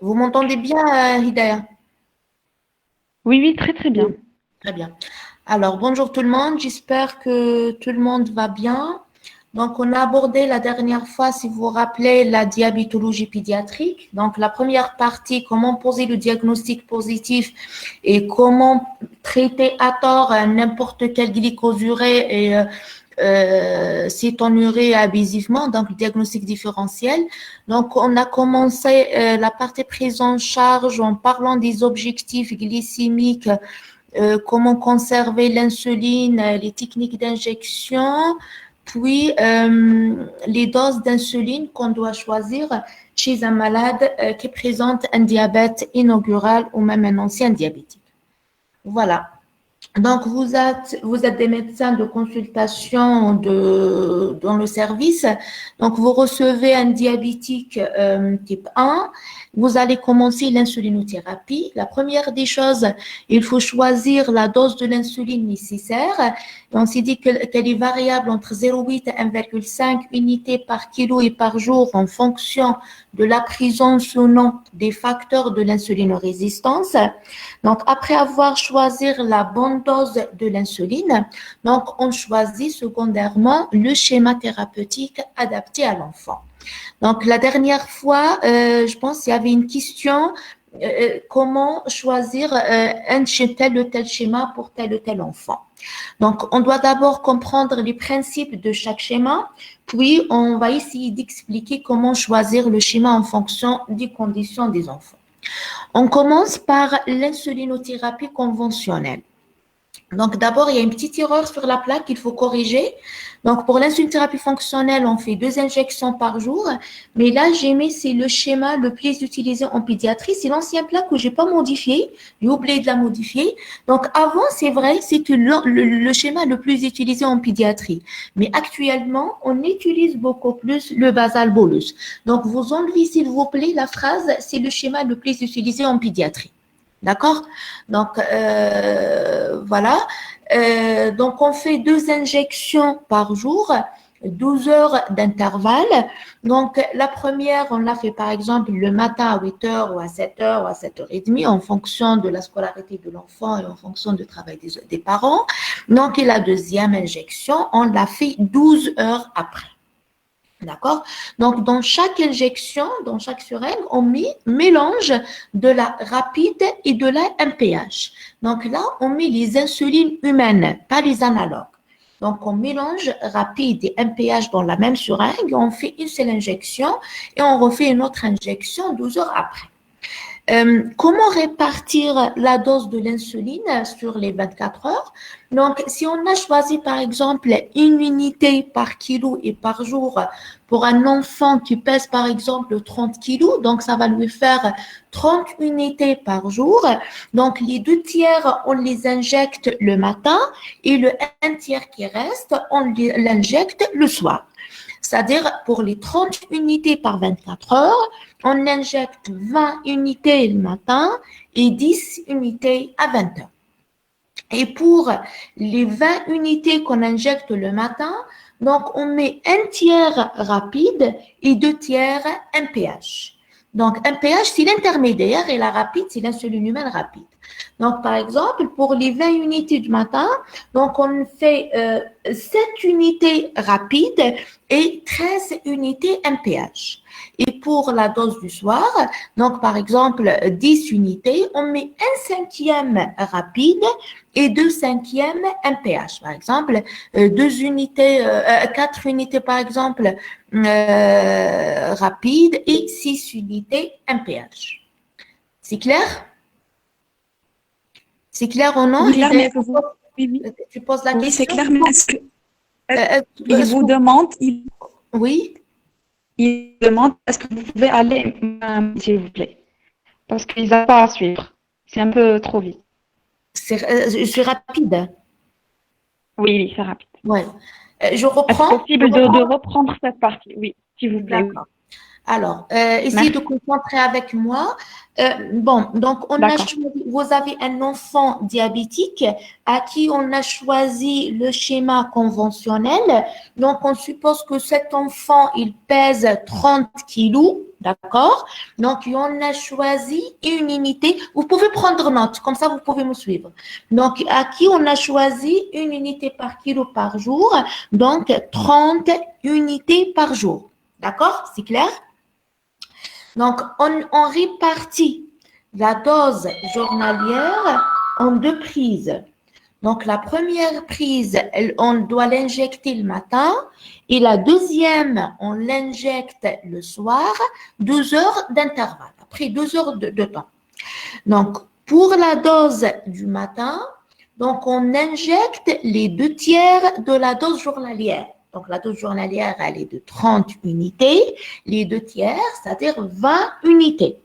Vous m'entendez bien, Hidaya? Oui, oui, très très bien. Oui. Très bien. Alors, bonjour tout le monde. J'espère que tout le monde va bien. Donc, on a abordé la dernière fois, si vous vous rappelez, la diabétologie pédiatrique. Donc, la première partie, comment poser le diagnostic positif et comment traiter à tort n'importe quelle glycosurée et cétonurie abusivement, donc le diagnostic différentiel. Donc, on a commencé la partie prise en charge en parlant des objectifs glycémiques, comment conserver l'insuline, les techniques d'injection, puis les doses d'insuline qu'on doit choisir chez un malade qui présente un diabète inaugural ou même un ancien diabétique. Voilà. Donc, vous êtes des médecins de consultation dans le service. Donc, vous recevez un diabétique type 1. Vous allez commencer l'insulinothérapie. La première des choses, il faut choisir la dose de l'insuline nécessaire. Et on s'est dit qu'elle est variable entre 0,8 et 1,5 unités par kilo et par jour en fonction de la présence ou non des facteurs de l'insulinorésistance. Donc, après avoir choisi la bonne dose de l'insuline, donc on choisit secondairement le schéma thérapeutique adapté à l'enfant. Donc, la dernière fois, je pense qu'il y avait une question, comment choisir tel ou tel schéma pour tel ou tel enfant. Donc, on doit d'abord comprendre les principes de chaque schéma, puis on va essayer d'expliquer comment choisir le schéma en fonction des conditions des enfants. On commence par l'insulinothérapie conventionnelle. Donc, d'abord, il y a une petite erreur sur la plaque qu'il faut corriger. Donc, pour l'insulinothérapie fonctionnelle, on fait 2 injections par jour. Mais là, j'ai mis, c'est le schéma le plus utilisé en pédiatrie. C'est l'ancien plaque que j'ai pas modifié. J'ai oublié de la modifier. Donc, avant, c'est vrai, c'était le schéma le plus utilisé en pédiatrie. Mais actuellement, on utilise beaucoup plus le basal bolus. Donc, vous enlevez, s'il vous plaît, la phrase, c'est le schéma le plus utilisé en pédiatrie. D'accord? Donc, voilà. Donc, on fait 2 injections par jour, 12 heures d'intervalle. Donc, la première, on l'a fait par exemple le matin à 8 heures ou à 7 heures ou à 7h30 en fonction de la scolarité de l'enfant et en fonction du travail des parents. Donc, et la deuxième injection, on l'a fait 12 heures après. D'accord? Donc, dans chaque injection, dans chaque seringue, on mélange de la rapide et de la MPH. Donc là, on met les insulines humaines, pas les analogues. Donc, on mélange rapide et MPH dans la même seringue, on fait une seule injection et on refait une autre injection 12 heures après. Comment répartir la dose de l'insuline sur les 24 heures? Donc, si on a choisi par exemple une unité par kilo et par jour pour un enfant qui pèse par exemple 30 kilos, donc ça va lui faire 30 unités par jour. Donc, les 2 tiers, on les injecte le matin et le 1 tiers qui reste, on l'injecte le soir. C'est-à-dire, pour les 30 unités par 24 heures, on injecte 20 unités le matin et 10 unités à 20 heures. Et pour les 20 unités qu'on injecte le matin, donc on met 1 tiers rapide et 2 tiers MPH. Donc, MPH, c'est l'intermédiaire et la rapide, c'est l'insuline humaine rapide. Donc, par exemple, pour les 20 unités du matin, donc on fait 7 unités rapides et 13 unités MPH. Et pour la dose du soir, donc par exemple 10 unités, on met 1/5 rapide et 2/5 MPH. Par exemple, 4 unités par exemple rapide et 6 unités MPH. C'est clair? C'est clair ou non? Oui, clair, mais est-ce que vous... Oui, oui. Tu poses la Oui, c'est question? clair, mais il Est-ce vous que... demande, Oui? il demande, est-ce que vous pouvez aller, s'il vous plaît? Parce qu'ils n'ont pas à suivre. C'est un peu trop vite. Je suis rapide. Oui, oui, c'est rapide. Ouais. Je Est-ce reprends? Je possible de reprends? reprendre cette partie? Oui, s'il vous plaît, oui. D'accord. Alors, essayez de Merci. concentrer avec moi. Bon, donc on a D'accord. choisi, vous avez un enfant diabétique à qui on a choisi le schéma conventionnel. Donc, on suppose que cet enfant, il pèse 30 kilos. D'accord? Donc, on a choisi une unité. Vous pouvez prendre note, comme ça vous pouvez me suivre. Donc, à qui on a choisi une unité par kilo par jour, donc 30 unités par jour. D'accord? C'est clair? Donc, on répartit la dose journalière en deux prises. Donc, la première prise, on doit l'injecter le matin et la deuxième, on l'injecte le soir, 2 heures d'intervalle, après 2 heures de temps. Donc, pour la dose du matin, donc on injecte les 2 tiers de la dose journalière. Donc, la dose journalière, elle est de 30 unités, les 2 tiers, c'est-à-dire 20 unités.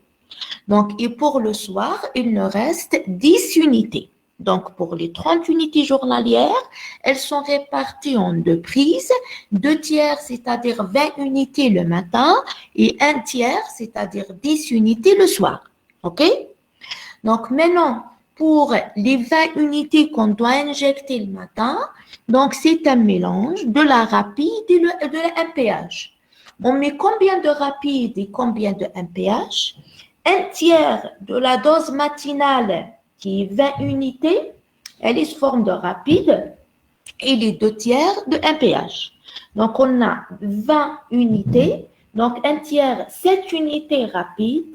Donc, et pour le soir, il nous reste 10 unités. Donc, pour les 30 unités journalières, elles sont réparties en deux prises, 2 tiers, c'est-à-dire 20 unités le matin, et 1 tiers, c'est-à-dire 10 unités le soir. OK? Donc, maintenant, pour les 20 unités qu'on doit injecter le matin, donc c'est un mélange de la rapide et de la MPH. On met combien de rapide et combien de MPH? 1 tiers de la dose matinale, qui est 20 unités, elle est sous forme de rapide, et les 2 tiers de MPH. Donc, on a 20 unités, donc 1 tiers, 7 unités rapides,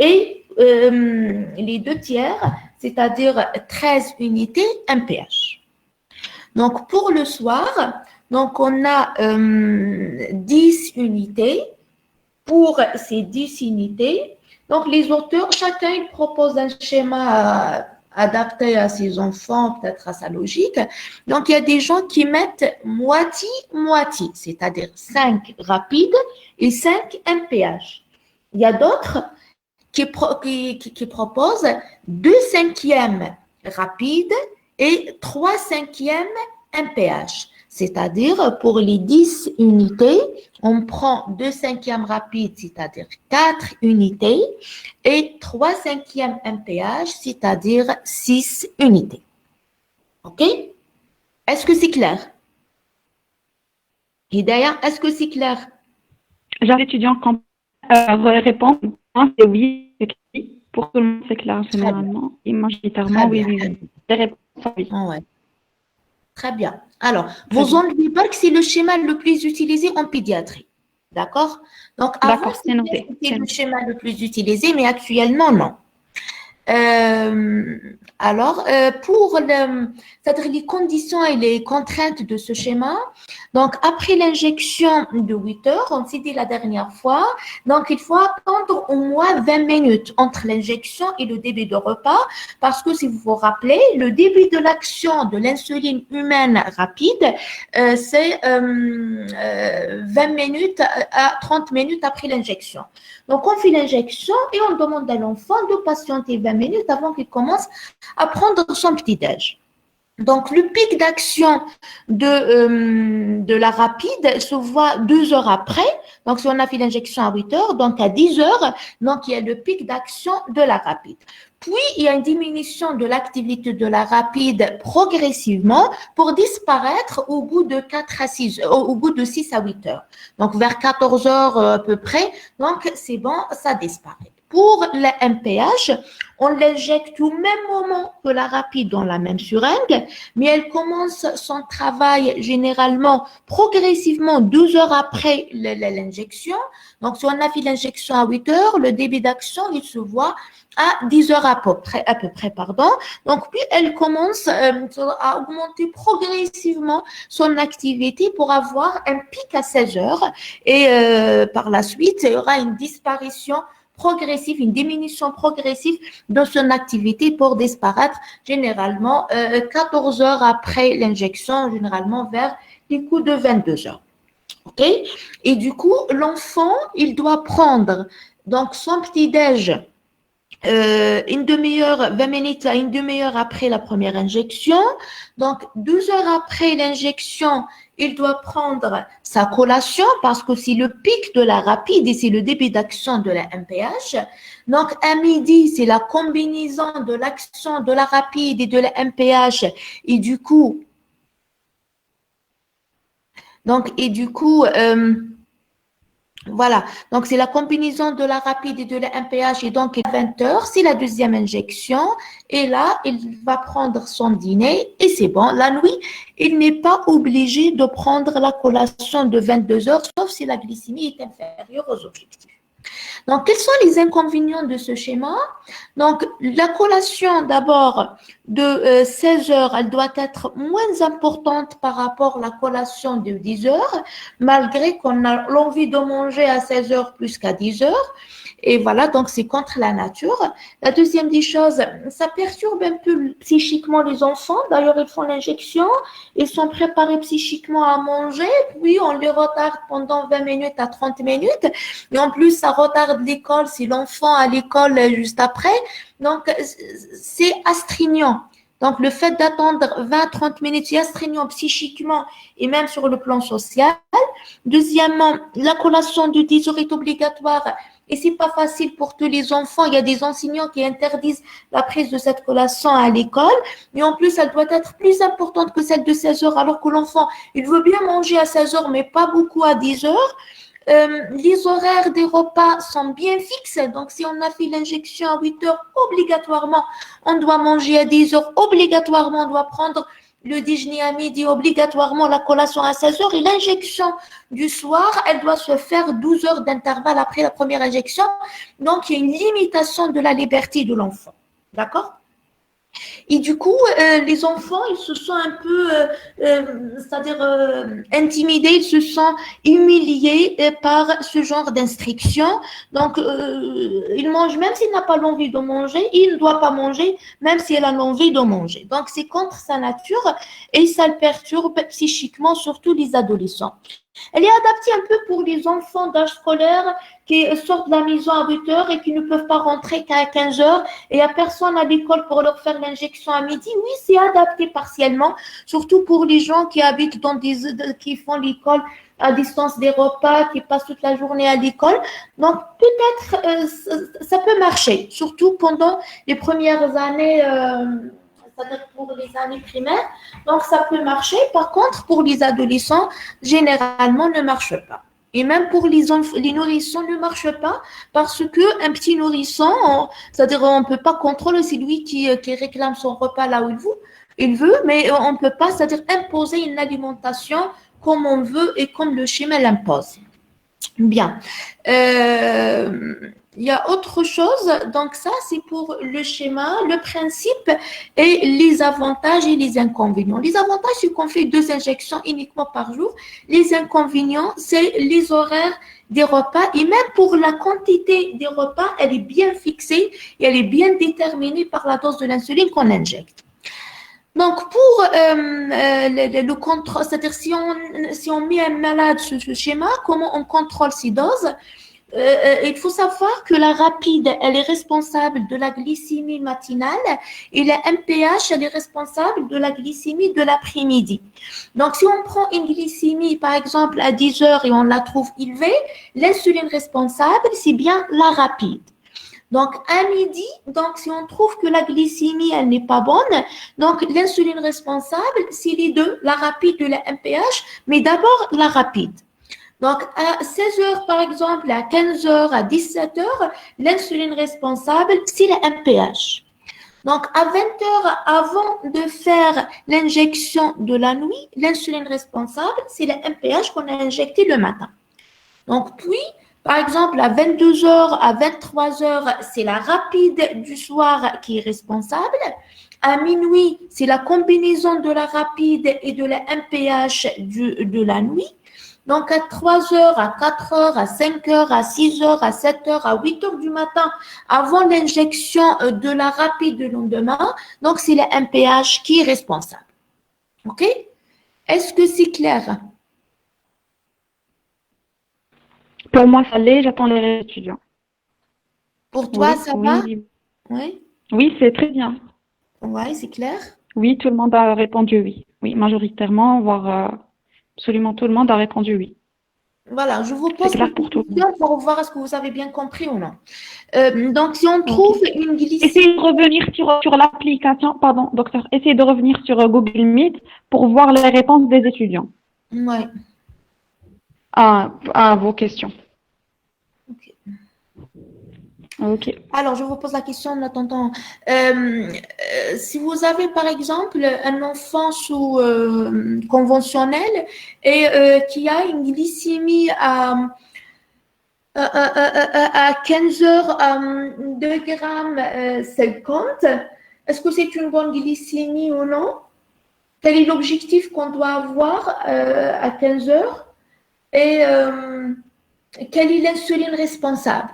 et les 2 tiers, c'est-à-dire 13 unités MPH. Donc, pour le soir, donc on a 10 unités. Pour ces 10 unités, donc les auteurs, chacun il propose un schéma adapté à ses enfants, peut-être à sa logique. Donc, il y a des gens qui mettent moitié-moitié, c'est-à-dire 5 rapides et 5 MPH. Il y a d'autres qui proposent 2/5 rapides et 3/5 MPH. C'est-à-dire, pour les 10 unités, on prend 2/5 rapides, c'est-à-dire 4 unités, et 3/5 MPH, c'est-à-dire 6 unités. OK? Est-ce que c'est clair? Hidaya, est-ce que c'est clair? J'ai un étudiant qui répond, c'est oui, c'est oui. Pour tout le monde, c'est clair généralement. Et majoritairement, oui, oui, oui. Les réponses sont oui. Ouais. Très bien. Alors, vous enlevez pas que c'est le schéma le plus utilisé en pédiatrie. D'accord? Donc, avant, c'est noté. c'était le schéma le plus utilisé, mais actuellement, non. Alors, pour c'est-à-dire les conditions et les contraintes de ce schéma, donc après l'injection de 8 heures, on s'est dit la dernière fois, donc il faut attendre au moins 20 minutes entre l'injection et le début de repas, parce que si vous vous rappelez, le début de l'action de l'insuline humaine rapide, c'est 20 minutes à 30 minutes après l'injection. Donc, on fait l'injection et on demande à l'enfant de patienter 20 minutes avant qu'il commence à prendre son petit-déj. Donc, le pic d'action de la rapide se voit 2 heures après. Donc, si on a fait l'injection à 8 heures, donc à 10 heures, donc il y a le pic d'action de la rapide. Puis, il y a une diminution de l'activité de la rapide progressivement pour disparaître au bout de 6 à 8 heures. Donc, vers 14 heures à peu près, donc c'est bon, ça disparaît. Pour la MPH, on l'injecte au même moment que la rapide dans la même seringue, mais elle commence son travail généralement progressivement 12 heures après l'injection. Donc, si on a fait l'injection à 8 heures, le début d'action, il se voit à 10 heures à peu près, pardon. Donc, puis elle commence à augmenter progressivement son activité pour avoir un pic à 16 heures. Et par la suite, il y aura une disparition progressive, une diminution progressive de son activité pour disparaître généralement 14 heures après l'injection, généralement vers les coups de 22 heures. OK? Et du coup, l'enfant, il doit prendre donc son petit-déj une demi-heure, 20 minutes à une demi-heure après la première injection. Donc, 12 heures après l'injection, il doit prendre sa collation parce que c'est le pic de la rapide et c'est le début d'action de la MPH. Donc, à midi, c'est la combinaison de l'action de la rapide et de la MPH. Et du coup, Voilà, donc c'est la combinaison de la rapide et de la MPH et donc à 20 heures, c'est la deuxième injection et là, il va prendre son dîner et c'est bon. La nuit, il n'est pas obligé de prendre la collation de 22 heures, sauf si la glycémie est inférieure aux objectifs. Donc, quels sont les inconvénients de ce schéma? Donc, la collation d'abord de 16 heures, elle doit être moins importante par rapport à la collation de 10 heures, malgré qu'on a l'envie de manger à 16 heures plus qu'à 10 heures. Et voilà, donc c'est contre la nature. La deuxième des choses, ça perturbe un peu psychiquement les enfants. D'ailleurs, ils font l'injection, ils sont préparés psychiquement à manger, puis on les retarde pendant 20 minutes à 30 minutes. Et en plus, ça retarde l'école si l'enfant a l'école juste après. Donc, c'est astreignant. Donc, le fait d'attendre 20-30 minutes, c'est astreignant psychiquement et même sur le plan social. Deuxièmement, la collation de 10 heures est obligatoire et c'est pas facile pour tous les enfants. Il y a des enseignants qui interdisent la prise de cette collation à l'école. Et en plus, elle doit être plus importante que celle de 16 heures alors que l'enfant, il veut bien manger à 16 heures, mais pas beaucoup à 10 heures. Les horaires des repas sont bien fixes. Donc, si on a fait l'injection à 8 heures, obligatoirement, on doit manger à 10 heures. Obligatoirement, on doit prendre le déjeuner à midi, obligatoirement la collation à 16 heures. Et l'injection du soir, elle doit se faire 12 heures d'intervalle après la première injection. Donc, il y a une limitation de la liberté de l'enfant. D'accord? Et du coup, les enfants, ils se sont un peu, c'est-à-dire intimidés, ils se sont humiliés par ce genre d'instruction. Donc, il mange, même s'il n'a pas l'envie de manger, il ne doit pas manger, même s'il a l'envie de manger. Donc, c'est contre sa nature et ça le perturbe psychiquement, surtout les adolescents. Elle est adaptée un peu pour les enfants d'âge scolaire qui sortent de la maison à 8 heures et qui ne peuvent pas rentrer qu'à 15 heures et il n'y a personne à l'école pour leur faire l'injection à midi. Oui, c'est adapté partiellement, surtout pour les gens qui habitent dans qui font l'école à distance des repas, qui passent toute la journée à l'école. Donc, peut-être, ça peut marcher, surtout pendant les premières années, c'est-à-dire pour les années primaires. Donc, ça peut marcher. Par contre, pour les adolescents, généralement, ne marche pas. Et même pour les nourrissons, ne marche pas parce que un petit nourrisson, c'est-à-dire on ne peut pas contrôler, c'est lui qui réclame son repas là où il veut, mais on ne peut pas, c'est-à-dire imposer une alimentation comme on veut et comme le schéma l'impose. Bien. Il y a autre chose, donc ça c'est pour le schéma, le principe et les avantages et les inconvénients. Les avantages, c'est qu'on fait 2 injections uniquement par jour. Les inconvénients, c'est les horaires des repas et même pour la quantité des repas, elle est bien fixée et elle est bien déterminée par la dose de l'insuline qu'on injecte. Donc, pour le contrôle, c'est-à-dire si on met un malade sur ce schéma, comment on contrôle ses doses? Il faut savoir que la rapide, elle est responsable de la glycémie matinale et la MPH, elle est responsable de la glycémie de l'après-midi. Donc, si on prend une glycémie, par exemple, à 10 heures et on la trouve élevée, l'insuline responsable, c'est bien la rapide. Donc, à midi, donc, si on trouve que la glycémie, elle n'est pas bonne, donc, l'insuline responsable, c'est les deux, la rapide et la MPH, mais d'abord, la rapide. Donc, à 16 heures, par exemple, à 15 heures, à 17 heures, l'insuline responsable, c'est la MPH. Donc, à 20 heures, avant de faire l'injection de la nuit, l'insuline responsable, c'est la MPH qu'on a injectée le matin. Donc, puis, par exemple, à 22 heures, à 23 heures, c'est la rapide du soir qui est responsable. À minuit, c'est la combinaison de la rapide et de la MPH de la nuit. Donc, à 3 heures, à 4 heures, à 5 heures, à 6 heures, à 7 heures, à 8 heures du matin, avant l'injection de la rapide le lendemain, donc c'est la MPH qui est responsable. OK? Est-ce que c'est clair? Pour moi, ça l'est, j'attends les étudiants. Pour toi, Oui, ça oui, va? oui. Oui? Oui, c'est très bien. Oui, c'est clair? Oui, tout le monde a répondu oui. Oui, majoritairement, voire absolument tout le monde a répondu oui. Voilà, je vous C'est pose clair quelques pour tout le monde. questions pour voir est-ce que vous avez bien compris ou non. Donc, si on Ok. trouve une glycémie, Essayez de revenir sur l'application, pardon, docteur, essayez de revenir sur Google Meet pour voir les réponses des étudiants ouais. à vos questions. Ok. Alors, je vous pose la question en attendant. Si vous avez, par exemple, un enfant sous conventionnel et qui a une glycémie à 15 heures, 2 grammes 50, est-ce que c'est une bonne glycémie ou non? Quel est l'objectif qu'on doit avoir à 15 heures? Et quelle est l'insuline responsable?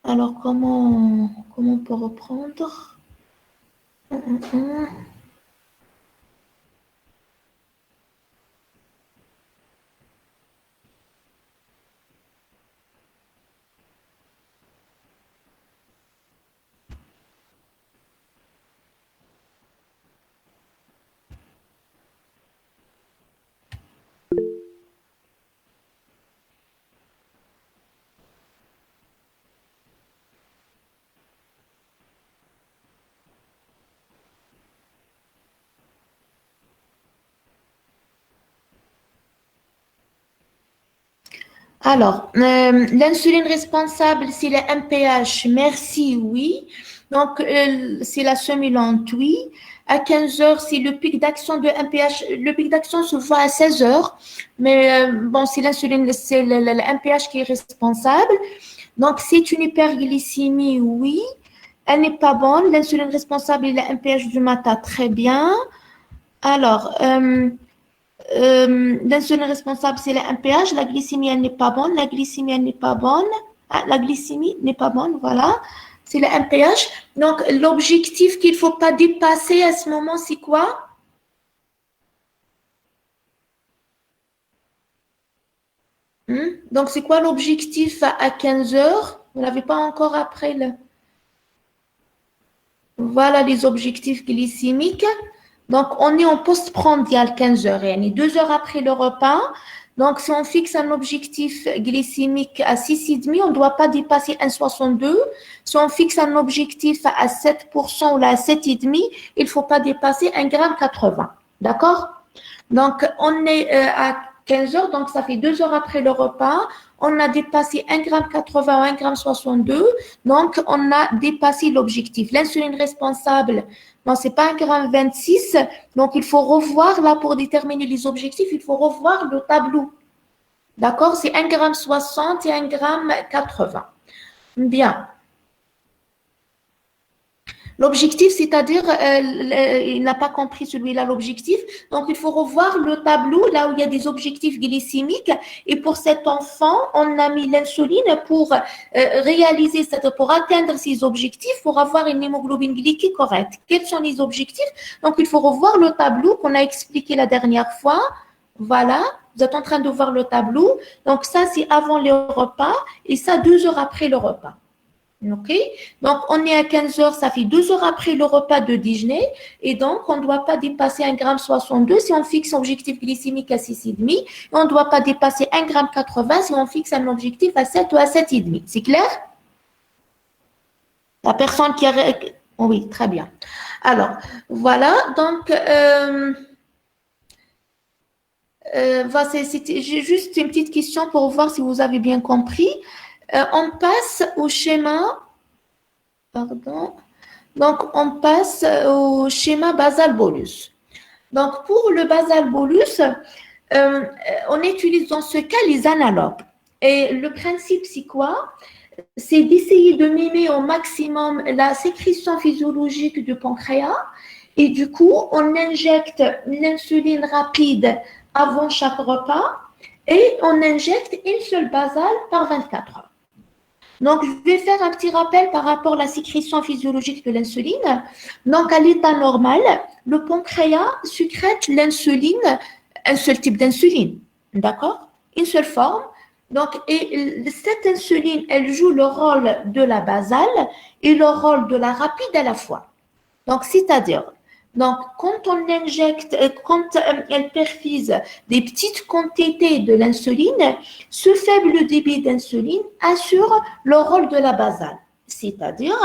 Alors, comment on peut reprendre? Hum, hum, hum. Alors, l'insuline responsable, c'est le MPH, merci, oui. Donc, c'est la semi-lente, oui. À 15 heures, c'est le pic d'action de MPH. Le pic d'action se voit à 16 heures, mais bon, c'est l'insuline, c'est le MPH qui est responsable. Donc, c'est une hyperglycémie, oui. Elle n'est pas bonne. L'insuline responsable et le MPH du matin, très bien. Alors, l'insuline responsable, c'est le MPH. La glycémie, elle n'est pas bonne. La glycémie, elle n'est pas bonne. Ah, la glycémie n'est pas bonne, voilà. C'est le MPH. Donc, l'objectif qu'il ne faut pas dépasser à ce moment, c'est quoi? Donc, c'est quoi l'objectif à 15 heures? Vous n'avez pas encore après le... Voilà les objectifs glycémiques. Donc, on est en postprandial 15 heures. Et 2 heures après le repas. Donc, si on fixe un objectif glycémique à 6,5, on ne doit pas dépasser 1,62. Si on fixe un objectif à 7% ou à 7,5, il ne faut pas dépasser 1,80 g. D'accord? Donc, on est à 15 heures, donc ça fait 2 heures après le repas. On a dépassé 1,80 g ou 1,62 g. Donc, on a dépassé l'objectif. L'insuline responsable, non, c'est pas 1,26 g. Donc, il faut revoir, là, pour déterminer les objectifs, il faut revoir le tableau. D'accord? C'est 1,60 g et 1,80 g. Bien. L'objectif, c'est-à-dire, il n'a pas compris celui-là, l'objectif. Donc, il faut revoir le tableau là où il y a des objectifs glycémiques. Et pour cet enfant, on a mis l'insuline pour réaliser pour atteindre ces objectifs, pour avoir une hémoglobine glycée correcte. Quels sont les objectifs? Donc, il faut revoir le tableau qu'on a expliqué la dernière fois. Voilà. Vous êtes en train de voir le tableau. Donc, ça, c'est avant le repas et ça, 2 heures après le repas. OK? Donc, on est à 15 heures, ça fait 2 heures après le repas de déjeuner. Et donc, on ne doit pas dépasser 1,62 g si on fixe un objectif glycémique à 6,5. Et on ne doit pas dépasser 1,80 g si on fixe un objectif à 7 ou à 7,5. C'est clair? La personne qui a... Oui, très bien. Alors, voilà. Donc, c'était juste une petite question pour voir si vous avez bien compris. On passe au schéma... Pardon. Donc, on passe au schéma basal-bolus. Donc, pour le basal-bolus, on utilise dans ce cas les analogues. Et le principe, c'est quoi? C'est d'essayer de mimer au maximum la sécrétion physiologique du pancréas. Et du coup, on injecte l'insuline rapide avant chaque repas et on injecte une seule basale par 24 heures. Donc, je vais faire un petit rappel par rapport à la sécrétion physiologique de l'insuline. Donc, à l'état normal, le pancréas sécrète l'insuline, un seul type d'insuline, d'accord? Une seule forme. Donc, et cette insuline, elle joue le rôle de la basale et le rôle de la rapide à la fois. Donc, c'est-à-dire, donc, quand on injecte, quand elle perfuse des petites quantités de l'insuline, ce faible débit d'insuline assure le rôle de la basale. C'est-à-dire,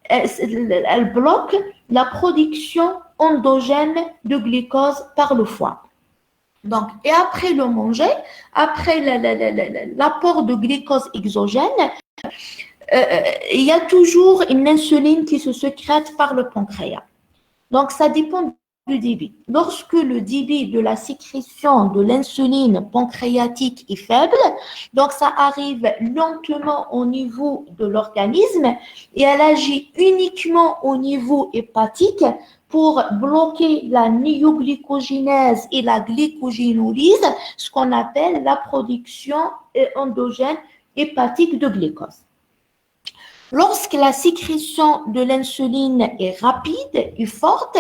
elle bloque la production endogène de glucose par le foie. Donc, et après le manger, après l'apport de glucose exogène, il y a toujours une insuline qui se sécrète par le pancréas. Donc, ça dépend du débit. Lorsque le débit de la sécrétion de l'insuline pancréatique est faible, donc ça arrive lentement au niveau de l'organisme et elle agit uniquement au niveau hépatique pour bloquer la néoglycogénèse et la glycogénolyse, ce qu'on appelle la production endogène hépatique de glucose. Lorsque la sécrétion de l'insuline est rapide et forte,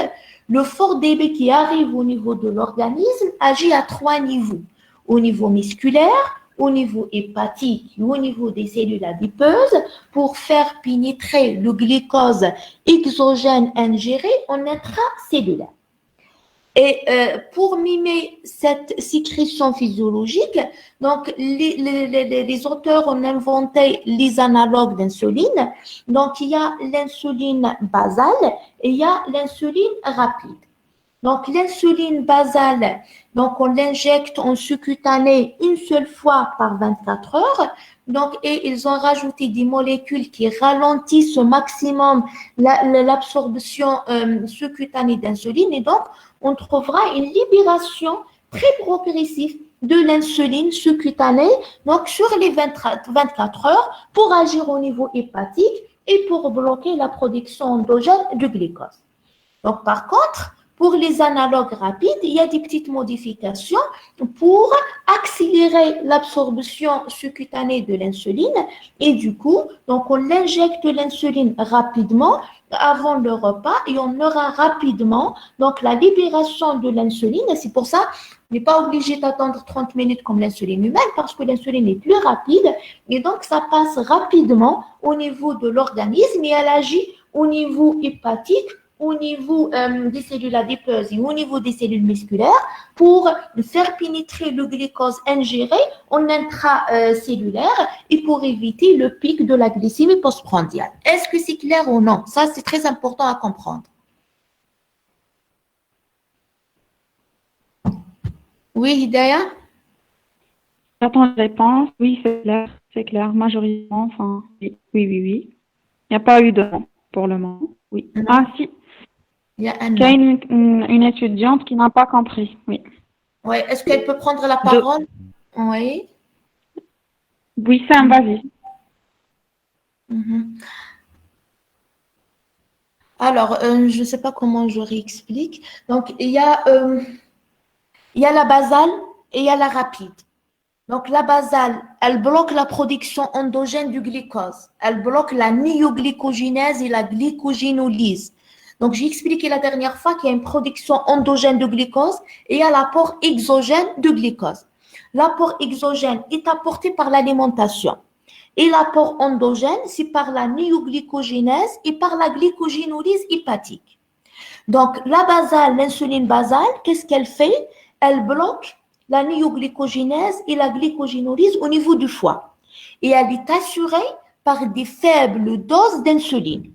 le fort débit qui arrive au niveau de l'organisme agit à 3 niveaux. Au niveau musculaire, au niveau hépatique et au niveau des cellules adipeuses pour faire pénétrer le glucose exogène ingéré en intracellulaire. Et pour mimer cette sécrétion physiologique, donc les auteurs ont inventé les analogues d'insuline. Donc il y a l'insuline basale et il y a l'insuline rapide. Donc l'insuline basale, donc on l'injecte en sous-cutané une seule fois par 24 heures. Donc et ils ont rajouté des molécules qui ralentissent au maximum l'absorption sous-cutanée d'insuline et donc on trouvera une libération très progressive de l'insuline sous-cutanée donc sur les 24 heures pour agir au niveau hépatique et pour bloquer la production endogène du glucose. Donc par contre, pour les analogues rapides, il y a des petites modifications pour accélérer l'absorption sous-cutanée de l'insuline et du coup, donc on injecte l'insuline rapidement avant le repas et on aura rapidement donc la libération de l'insuline et c'est pour ça on n'est pas obligé d'attendre 30 minutes comme l'insuline humaine parce que l'insuline est plus rapide et donc ça passe rapidement au niveau de l'organisme et elle agit au niveau hépatique au niveau des cellules adipeuses et au niveau des cellules musculaires pour faire pénétrer le glucose ingéré en intracellulaire et pour éviter le pic de la glycémie postprandiale. Est-ce que c'est clair ou non? Ça, c'est très important à comprendre. Oui, Hidaya? J'attends la réponse. Oui, c'est clair, majoritairement, enfin, oui. Il n'y a pas eu de non pour le moment. Oui. Non. Ah, si. Il y a Il y a une étudiante qui n'a pas compris, oui. Oui, est-ce qu'elle peut prendre la parole? Oui. Oui, Sam, vas-y. Alors, je ne sais pas comment je réexplique. Donc, il y a la basale et il y a la rapide. Donc, la basale, elle bloque la production endogène du glucose. Elle bloque la néoglycogénèse et la glycogénolyse. Donc, j'ai expliqué la dernière fois qu'il y a une production endogène de glucose et il y a l'apport exogène de glucose. L'apport exogène est apporté par l'alimentation. Et l'apport endogène, c'est par la néoglycogénèse et par la glycogénolyse hépatique. Donc, la basale, l'insuline basale, qu'est-ce qu'elle fait? Elle bloque la néoglycogénèse et la glycogénolyse au niveau du foie. Et elle est assurée par des faibles doses d'insuline.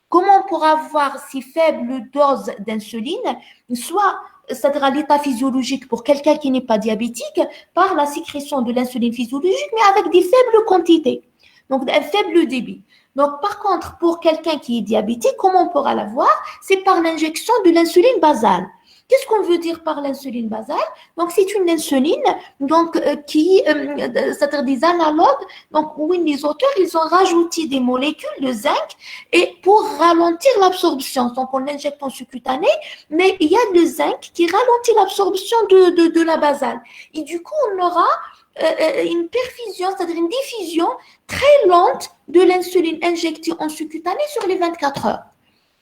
Comment on pourra avoir ces faibles doses d'insuline? Soit, c'est-à-dire à l'état physiologique pour quelqu'un qui n'est pas diabétique, par la sécrétion de l'insuline physiologique, mais avec des faibles quantités, donc un faible débit. Donc, par contre, pour quelqu'un qui est diabétique, comment on pourra l'avoir? C'est par l'injection de l'insuline basale. Qu'est-ce qu'on veut dire par l'insuline basale? Donc, c'est une insuline donc, c'est-à-dire des analogues, donc, où les auteurs, ils ont rajouté des molécules de zinc et pour ralentir l'absorption. Donc, on l'injecte en sous-cutané, mais il y a le zinc qui ralentit l'absorption de la basale. Et du coup, on aura une perfusion, c'est-à-dire une diffusion très lente de l'insuline injectée en sous-cutané sur les 24 heures.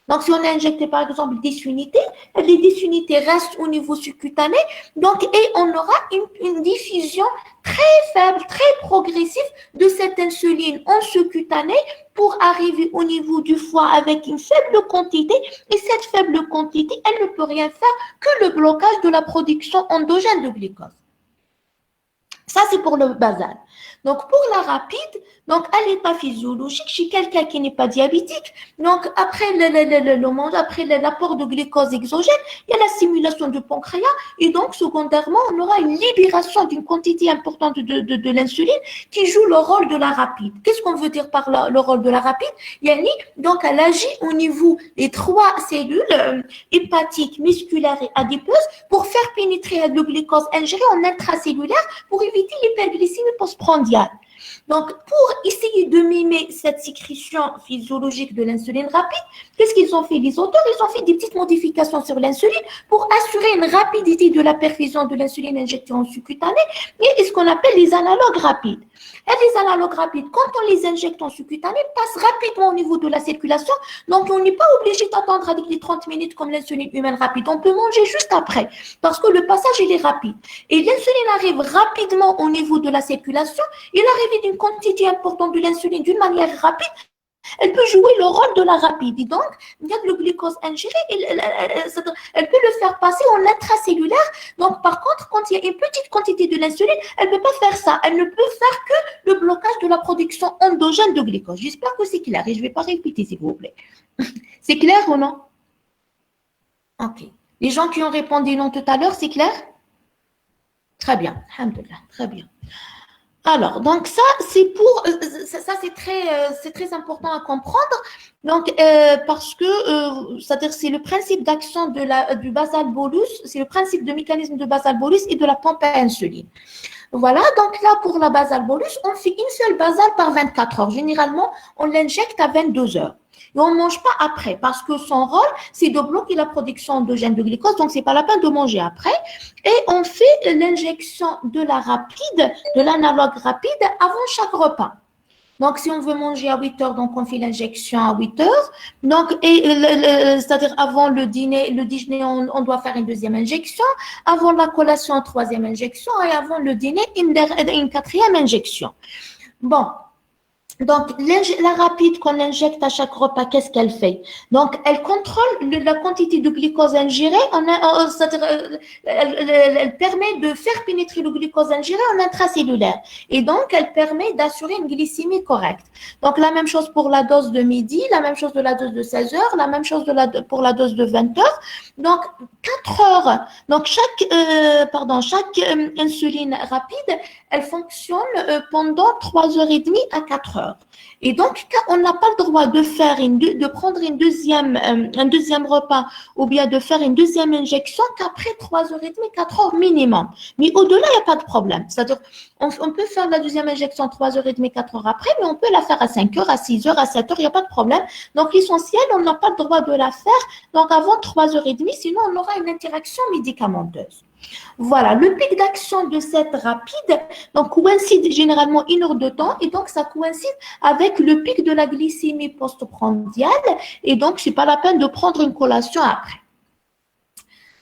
Donc, si on a injecté par exemple 10 unités, les 10 unités restent au niveau sous-cutané, donc, et on aura une diffusion très faible, très progressive de cette insuline en sous-cutané pour arriver au niveau du foie avec une faible quantité. Et cette faible quantité, elle ne peut rien faire que le blocage de la production endogène de glucose. Ça, c'est pour le basal. Donc, pour la rapide, donc à l'état physiologique, chez quelqu'un qui n'est pas diabétique, donc après le mange, après l'apport de glucose exogène, il y a la stimulation du pancréas et donc, secondairement, on aura une libération d'une quantité importante de l'insuline qui joue le rôle de la rapide. Qu'est-ce qu'on veut dire par le rôle de la rapide? Yani, donc, elle agit au niveau des trois cellules hépatiques, musculaires et adipeuses pour faire pénétrer le glucose ingéré en intracellulaire pour éviter l'hyperglycémie postprandiale. Donc, pour essayer de mimer cette sécrétion physiologique de l'insuline rapide, qu'est-ce qu'ils ont fait les auteurs? Ils ont fait des petites modifications sur l'insuline pour assurer une rapidité de la perfusion de l'insuline injectée en sous-cutané et ce qu'on appelle les analogues rapides. Et les analogues rapides, quand on les injecte en sous-cutané, passent rapidement au niveau de la circulation. Donc, on n'est pas obligé d'attendre avec les 30 minutes comme l'insuline humaine rapide. On peut manger juste après parce que le passage, il est rapide. Et l'insuline arrive rapidement au niveau de la circulation. Il arrive d'une quantité importante de l'insuline d'une manière rapide. Elle peut jouer le rôle de la rapide. Et donc, il y a le glucose ingéré, elle peut le faire passer en intracellulaire. Donc, par contre, quand il y a une petite quantité de l'insuline, elle ne peut pas faire ça. Elle ne peut faire que le blocage de la production endogène de glucose. J'espère que c'est clair et je ne vais pas répéter, s'il vous plaît. C'est clair ou non? Ok. Les gens qui ont répondu non tout à l'heure, c'est clair? Très bien. Alhamdulillah. Très bien. Alors, donc ça, c'est pour, ça c'est très important à comprendre. Donc, parce que, c'est-à-dire c'est le principe d'action du basal bolus, c'est le principe de mécanisme de basal bolus et de la pompe à insuline. Voilà, donc là, pour la basal bolus, on fait une seule basale par 24 heures. Généralement, on l'injecte à 22 heures. Et on ne mange pas après parce que son rôle, c'est de bloquer la production endogène de glucose. Donc, ce n'est pas la peine de manger après. Et on fait l'injection de la rapide, de l'analogue rapide avant chaque repas. Donc, si on veut manger à 8 heures, donc on fait l'injection à 8 heures. Donc, c'est-à-dire avant le déjeuner, on doit faire une deuxième injection. Avant la collation, une troisième injection. Et avant le dîner, une quatrième injection. Bon. Donc, la rapide qu'on injecte à chaque repas, qu'est-ce qu'elle fait? Donc, elle contrôle la quantité de glucose ingéré, c'est-à-dire, elle permet de faire pénétrer le glucose ingéré en intracellulaire. Et donc, elle permet d'assurer une glycémie correcte. Donc, la même chose pour la dose de midi, la même chose de la dose de 16 heures, la même chose pour la dose de 20 heures. Donc, 4 heures. Donc, chaque insuline rapide, elle fonctionne pendant 3 heures et demie à 4 heures. Et donc, on n'a pas le droit de prendre un deuxième repas ou bien de faire une deuxième injection qu'après 3 heures et demie, 4 heures minimum. Mais au-delà, il n'y a pas de problème. C'est-à-dire, on peut faire la deuxième injection 3 heures et demie, 4 heures après, mais on peut la faire à 5 heures, à 6 heures, à 7 heures, il n'y a pas de problème. Donc, l'essentiel, on n'a pas le droit de la faire donc avant 3 heures et demie, sinon on aura une interaction médicamenteuse. Voilà, le pic d'action de cette rapide donc coïncide généralement 1 heure de temps et donc ça coïncide avec le pic de la glycémie postprandiale et donc c'est pas la peine de prendre une collation après.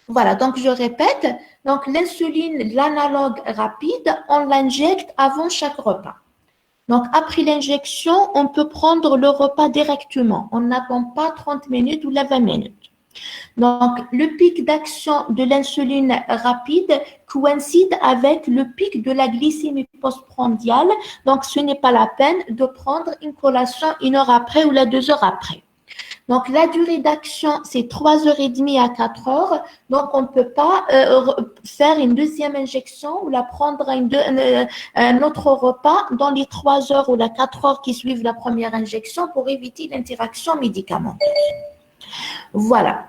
Voilà, donc je répète, donc l'insuline, l'analogue rapide, on l'injecte avant chaque repas. Donc après l'injection, on peut prendre le repas directement. On n'attend pas 30 minutes ou 20 minutes. Donc, le pic d'action de l'insuline rapide coïncide avec le pic de la glycémie postprandiale. Donc, ce n'est pas la peine de prendre une collation 1 heure après ou 2 heures après. Donc, la durée d'action, c'est 3 heures et demie à 4 heures. Donc, on ne peut pas faire une deuxième injection ou la prendre un autre repas dans les 3 heures ou les 4 heures qui suivent la première injection pour éviter l'interaction médicamenteuse. Voilà.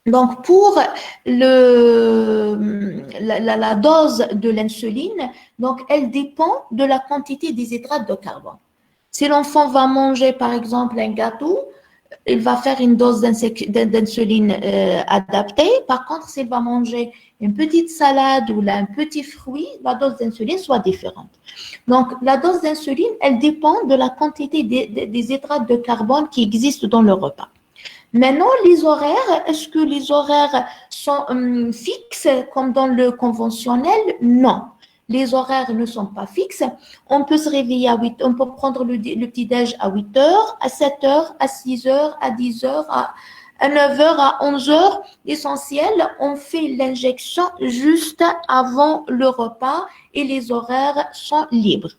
Donc, pour la dose de l'insuline, donc elle dépend de la quantité des hydrates de carbone. Si l'enfant va manger, par exemple, un gâteau, il va faire une dose d'insuline adaptée. Par contre, s'il va manger une petite salade ou un petit fruit, la dose d'insuline soit différente. Donc, la dose d'insuline, elle dépend de la quantité des hydrates de carbone qui existent dans le repas. Maintenant, les horaires, est-ce que les horaires sont fixes comme dans le conventionnel? Non. Les horaires ne sont pas fixes. On peut se réveiller à 8, on peut prendre le petit-déj à 8 heures, à 7 heures, à 6 heures, à 10 heures, à 9 heures, à 11 heures. L'essentiel, on fait l'injection juste avant le repas et les horaires sont libres.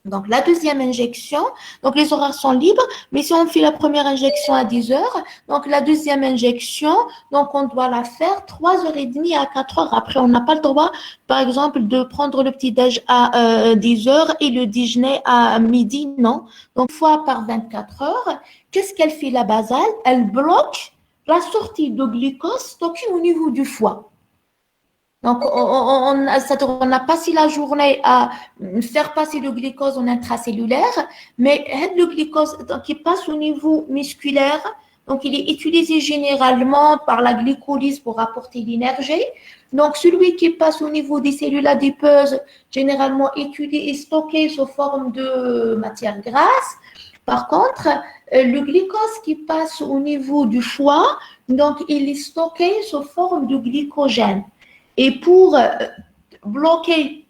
Donc, la deuxième injection, donc les horaires sont libres, mais si on fait la première injection à 10 heures, donc la deuxième injection, donc on doit la faire 3h30 à 4 heures. Après, on n'a pas le droit, par exemple, de prendre le petit-déj à 10 heures et le déjeuner à midi, non. Donc, fois par 24 heures, qu'est-ce qu'elle fait la basale? Elle bloque la sortie de glucose stocké au niveau du foie. Donc, c'est-à-dire, on n'a pas si la journée à faire passer le glucose en intracellulaire, mais le glucose qui passe au niveau musculaire, donc il est utilisé généralement par la glycolyse pour apporter l'énergie. Donc, celui qui passe au niveau des cellules adipeuses, généralement est stocké sous forme de matière grasse. Par contre, le glucose qui passe au niveau du foie, donc il est stocké sous forme de glycogène. Et pour bloquer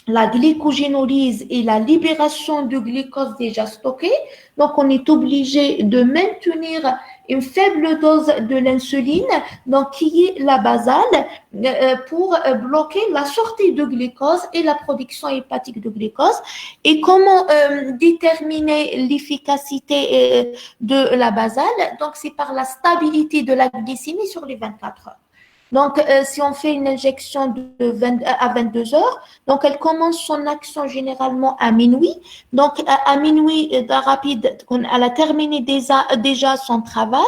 la glycogénolyse et la libération du glucose déjà stocké, donc on est obligé de maintenir une faible dose de l'insuline, donc qui est la basale, pour bloquer la sortie de glucose et la production hépatique de glucose. Et comment déterminer l'efficacité de la basale? Donc c'est par la stabilité de la glycémie sur les 24 heures. Donc, si on fait une injection à 22 heures, donc elle commence son action généralement à minuit. Donc, à minuit rapide, elle a terminé déjà son travail.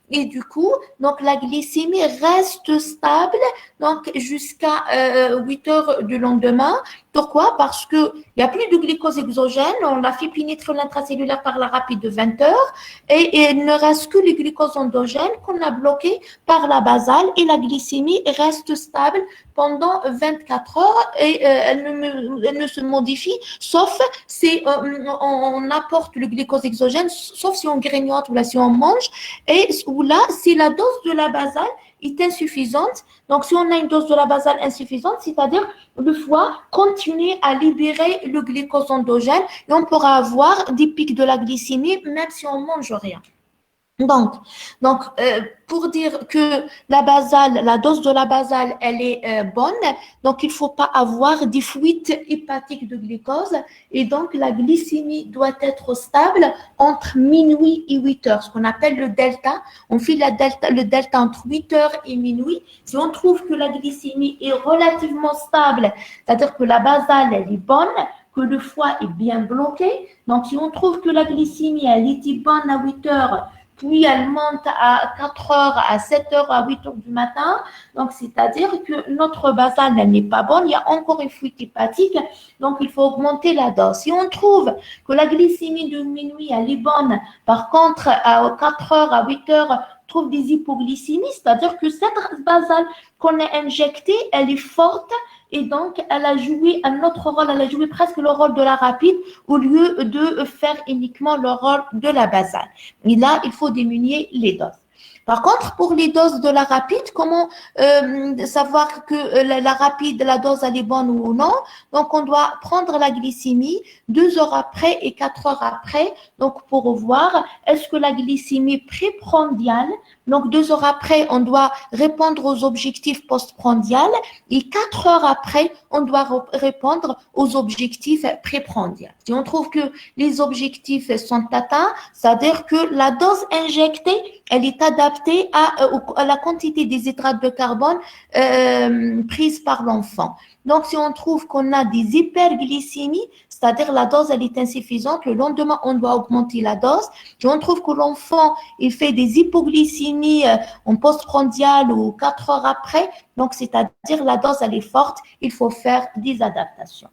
Et du coup, donc la glycémie reste stable donc jusqu'à 8 heures du lendemain. Pourquoi? Parce que il n'y a plus de glucose exogène. On a fait pénétrer l'intracellulaire par la rapide de 20 heures et il ne reste que le glucose endogène qu'on a bloqué par la basale et la glycémie reste stable pendant 24 heures et elle ne se modifie sauf si on apporte le glucose exogène, sauf si on grignote ou là si on mange et ou là si la dose de la basale est insuffisante. Donc, si on a une dose de la basale insuffisante, c'est-à-dire le foie continue à libérer le glucose endogène et on pourra avoir des pics de la glycémie même si on mange rien. Donc pour dire que la dose de la basale, elle est bonne, donc il ne faut pas avoir des fuites hépatiques de glucose et donc la glycémie doit être stable entre minuit et 8 heures, ce qu'on appelle le delta. On fait le delta entre 8 heures et minuit. Si on trouve que la glycémie est relativement stable, c'est-à-dire que la basale, elle est bonne, que le foie est bien bloqué, donc si on trouve que la glycémie, elle était bonne à 8 heures, puis elle monte à 4 heures, à 7 heures, à 8 heures du matin. Donc, c'est-à-dire que notre basale, elle n'est pas bonne. Il y a encore une fuite hépatique. Donc, il faut augmenter la dose. Si on trouve que la glycémie de minuit, elle est bonne, par contre, à 4 heures, à 8 heures, trouve des hypoglycémies, c'est-à-dire que cette basale qu'on a injectée, elle est forte et donc elle a joué un autre rôle, elle a joué presque le rôle de la rapide au lieu de faire uniquement le rôle de la basale. Et là, il faut diminuer les doses. Par contre, pour les doses de la rapide, comment savoir que la rapide, la dose, elle est bonne ou non? Donc, on doit prendre la glycémie 2 heures après et 4 heures après, donc pour voir est-ce que la glycémie préprandiale, donc 2 heures après, on doit répondre aux objectifs postprandiales et 4 heures après, on doit répondre aux objectifs préprandiales. Si on trouve que les objectifs sont atteints, c'est-à-dire que la dose injectée, elle est adaptée à la quantité des hydrates de carbone prise par l'enfant. Donc, si on trouve qu'on a des hyperglycémies, c'est-à-dire la dose elle est insuffisante, le lendemain, on doit augmenter la dose. Si on trouve que l'enfant il fait des hypoglycémies en postprandial ou 4 heures après, donc c'est-à-dire la dose elle est forte, il faut faire des adaptations.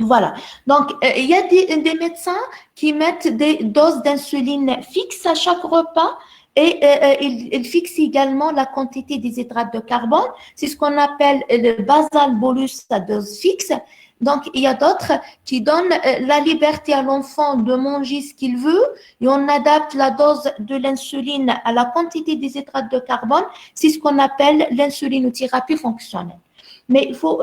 Voilà. Donc, il y a des médecins qui mettent des doses d'insuline fixes à chaque repas. Et il fixe également la quantité des hydrates de carbone. C'est ce qu'on appelle le basal bolus à dose fixe. Donc, il y a d'autres qui donnent la liberté à l'enfant de manger ce qu'il veut et on adapte la dose de l'insuline à la quantité des hydrates de carbone. C'est ce qu'on appelle l'insulinothérapie fonctionnelle. Mais il faut,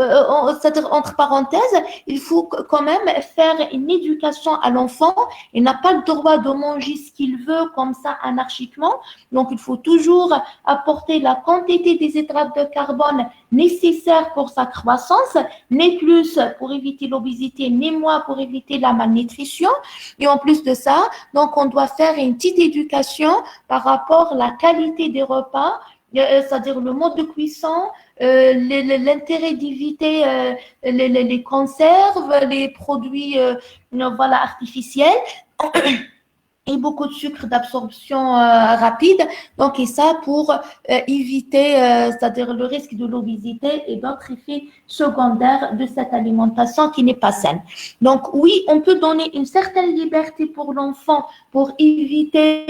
c'est-à-dire entre parenthèses, il faut quand même faire une éducation à l'enfant. Il n'a pas le droit de manger ce qu'il veut comme ça anarchiquement. Donc, il faut toujours apporter la quantité des hydrates de carbone nécessaires pour sa croissance, ni plus pour éviter l'obésité, ni moins pour éviter la malnutrition. Et en plus de ça, donc on doit faire une petite éducation par rapport à la qualité des repas, c'est-à-dire le mode de cuisson, l'intérêt d'éviter les conserves, les produits voilà, artificiels et beaucoup de sucre d'absorption rapide. Donc, et ça pour éviter, c'est-à-dire le risque de l'obésité et d'autres effets secondaires de cette alimentation qui n'est pas saine. Donc, oui, on peut donner une certaine liberté pour l'enfant pour éviter,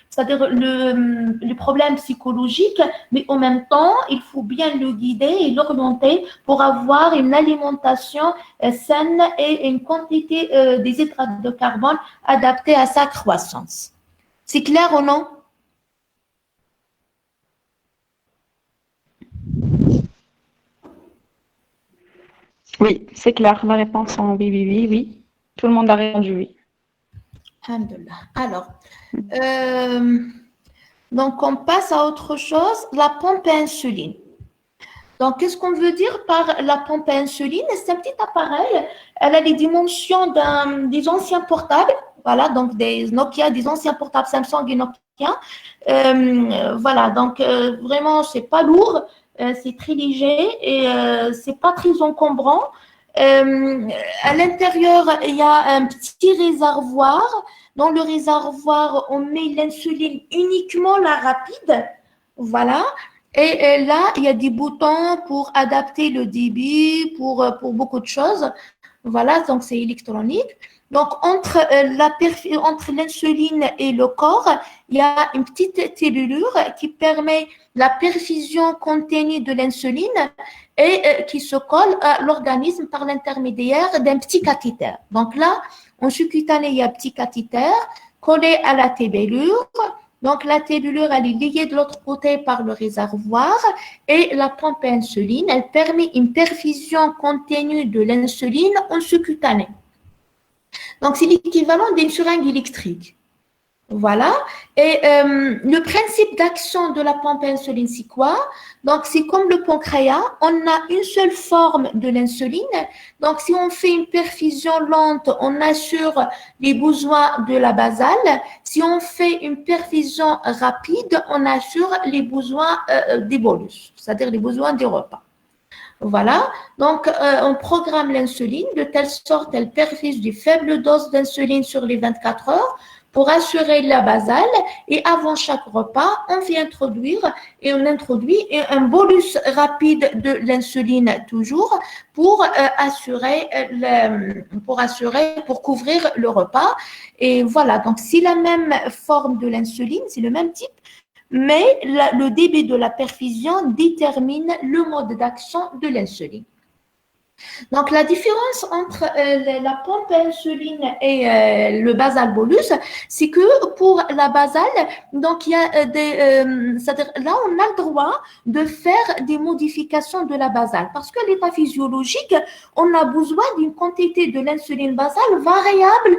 c'est-à-dire le problème psychologique, mais en même temps, il faut bien le guider et l'orienter pour avoir une alimentation saine et une quantité des hydrates de carbone adaptée à sa croissance. C'est clair ou non? Oui, c'est clair. La réponse en oui, oui, oui, oui. Tout le monde a répondu oui. Alhamdulillah. Alors, donc on passe à autre chose, la pompe à insuline. Donc, qu'est-ce qu'on veut dire par la pompe à insuline? C'est un petit appareil, elle a les dimensions des anciens portables, voilà, donc des Nokia, des anciens portables Samsung et Nokia. Voilà, donc vraiment, c'est pas lourd, c'est très léger et c'est pas très encombrant. À l'intérieur, il y a un petit réservoir. Dans le réservoir, on met l'insuline uniquement la rapide, voilà. Et là, il y a des boutons pour adapter le débit, pour beaucoup de choses. Voilà, donc c'est électronique. Donc, entre l'insuline et le corps, il y a une petite cellulure qui permet la perfusion continue de l'insuline et qui se colle à l'organisme par l'intermédiaire d'un petit cathéter. Donc là, en subcutané, il y a un petit cathéter collé à la tébellure. Donc, la tébellure, elle est liée de l'autre côté par le réservoir et la pompe à insuline, elle permet une perfusion continue de l'insuline en subcutané. Donc, c'est l'équivalent d'une seringue électrique. Voilà. Et le principe d'action de la pompe à insuline, c'est quoi? Donc, c'est comme le pancréas, on a une seule forme de l'insuline. Donc, si on fait une perfusion lente, on assure les besoins de la basale. Si on fait une perfusion rapide, on assure les besoins des bolus, c'est-à-dire les besoins des repas. Voilà, donc on programme l'insuline de telle sorte qu'elle perfuse des faibles doses d'insuline sur les 24 heures pour assurer la basale et avant chaque repas, on fait introduire et on introduit un bolus rapide de l'insuline toujours pour pour couvrir le repas. Et voilà, donc c'est la même forme de l'insuline, c'est le même type, mais le débit de la perfusion détermine le mode d'action de l'insuline. Donc, la différence entre la pompe à insuline et le basal bolus, c'est que pour la basale, donc il y a c'est-à-dire là, on a le droit de faire des modifications de la basale parce que l'état physiologique, on a besoin d'une quantité de l'insuline basale variable,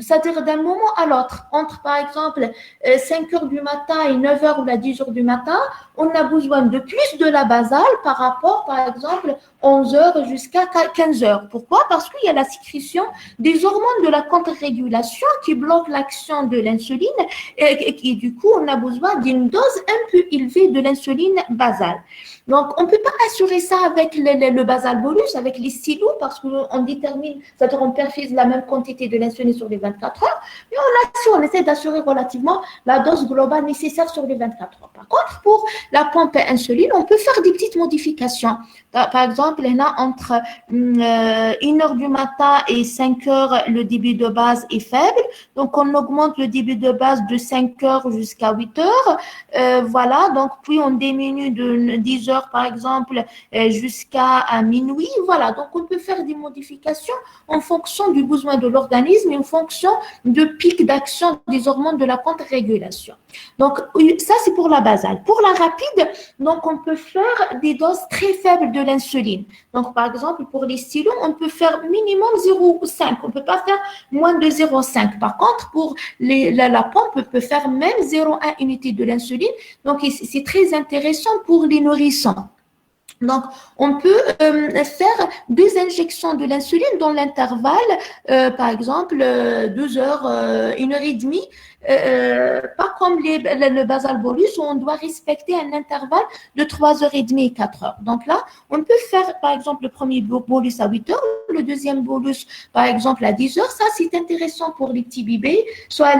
c'est-à-dire d'un moment à l'autre. Entre, par exemple, 5 heures du matin et 9 heures ou 10 heures du matin, on a besoin de plus de la basale par rapport, par exemple, 11 heures jusqu'à 15 heures. Pourquoi? Parce qu'il y a la sécrétion des hormones de la contre-régulation qui bloquent l'action de l'insuline et du coup, on a besoin d'une dose un peu élevée de l'insuline basale. Donc, on ne peut pas assurer ça avec le basal bolus, avec les silos, parce qu'on détermine, c'est-à-dire on perfuse la même quantité de l'insuline sur les 24 heures, mais on essaie d'assurer relativement la dose globale nécessaire sur les 24 heures. Par contre, pour la pompe à insuline, on peut faire des petites modifications. Par exemple, il y en a entre 1 heure du matin et 5 heures, le débit de base est faible. Donc, on augmente le débit de base de 5 heures jusqu'à 8 heures. Voilà, donc puis on diminue de 10 heures, par exemple, jusqu'à minuit. Voilà, donc on peut faire des modifications en fonction du besoin de l'organisme et en fonction de pic d'action des hormones de la contre-régulation. Donc, ça, c'est pour la basale. Pour la rapide, donc, on peut faire des doses très faibles de l'insuline. Donc, par exemple, pour les stylos, on peut faire minimum 0,5. On ne peut pas faire moins de 0,5. Par contre, pour la pompe, on peut faire même 0,1 unité de l'insuline. Donc, c'est très intéressant pour les nourrissons. Donc, on peut faire 2 injections de l'insuline dans l'intervalle, par exemple, 2 heures, 1 heure et demie, pas comme le basal bolus où on doit respecter un intervalle de 3 heures et demie et 4 heures. Donc là, on peut faire, par exemple, le premier bolus à 8 heures, le deuxième bolus, par exemple, à 10 heures. Ça, c'est intéressant pour les petits bébés, soit